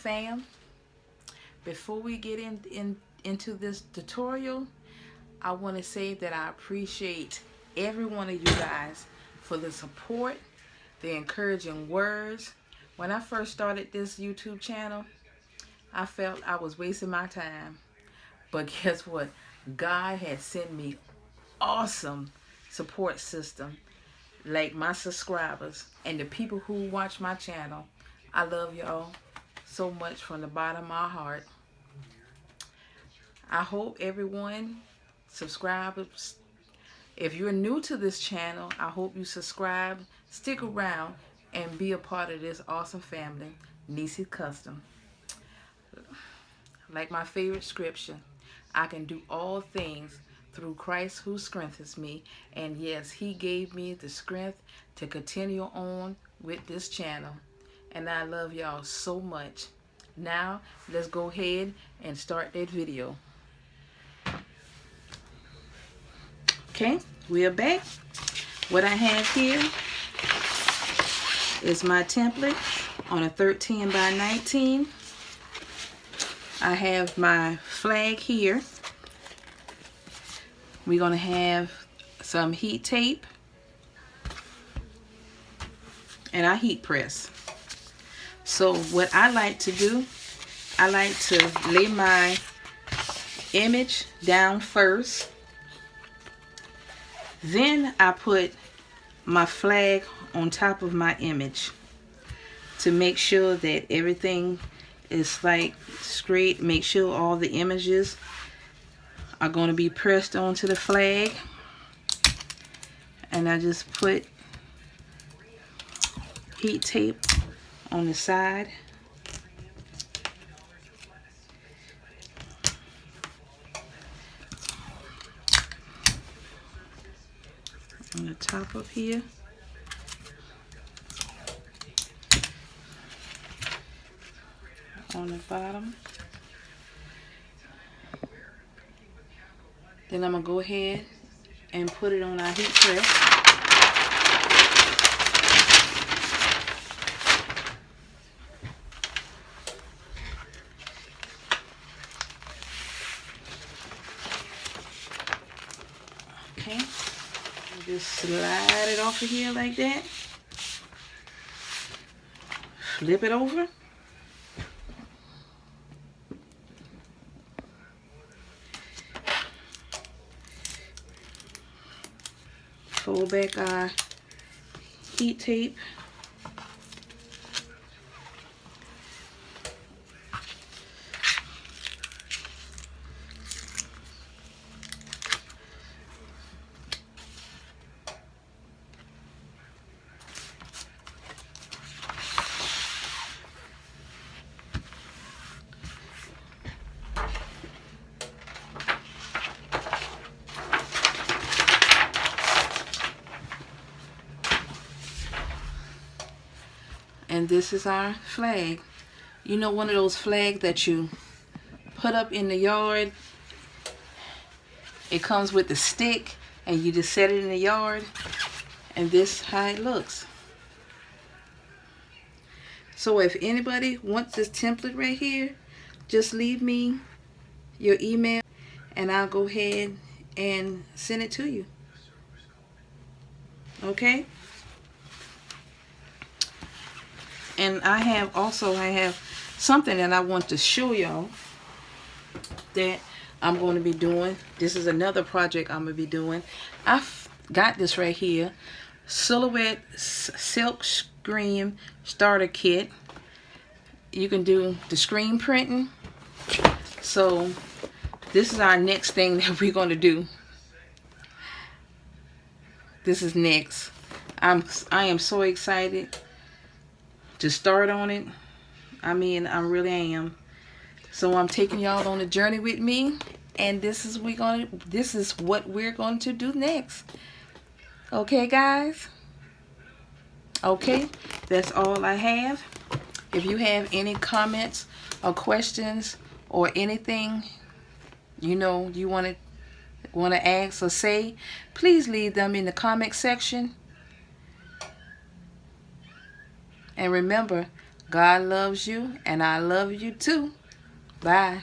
fam, before we get into this tutorial, I want to say that I appreciate every one of you guys for the support, the encouraging words. When I first started this YouTube channel, I felt I was wasting my time. But guess what? God has sent me awesome support system, like my subscribers and the people who watch my channel. I love y'all so much from the bottom of my heart. I hope everyone subscribes. If you're new to this channel, I hope you subscribe, stick around, and be a part of this awesome family, Niecy Custom. Like my favorite scripture, I can do all things through Christ who strengthens me. And yes, he gave me the strength to continue on with this channel. And I love y'all so much. Now, let's go ahead and start that video. Okay, we are back. What I have here is my template on a 13 by 19. I have my flag here. We're going to have some heat tape. And I heat press. So what I like to do, I like to lay my image down first. Then I put my flag on top of my image to make sure that everything is like straight. Make sure all the images are going to be pressed onto the flag. And I just put heat tape on the side. On the top of here. On the bottom. Then I'm going to go ahead and put it on our heat press. Okay. Just slide it off of here like that. Flip it over. Fold back our heat tape. And this is our flag. You know, one of those flags that you put up in the yard. It comes with the stick and you just set it in the yard. And this is how it looks. So if anybody wants this template right here, just leave me your email and I'll go ahead and send it to you. Okay? And I have something that I want to show y'all that I'm going to be doing. This is another project I'm going to be doing. I've got this right here. Silhouette Silk Screen Starter Kit. You can do the screen printing. So this is our next thing that we're going to do. This is next. I am so excited to start on it. I mean, I really am. So I'm taking y'all on a journey with me, and this is what we're going to do next. Okay, guys? Okay, that's all I have. If you have any comments or questions or anything you know you want to ask or say, please leave them in the comment section. And remember, God loves you, and I love you too. Bye.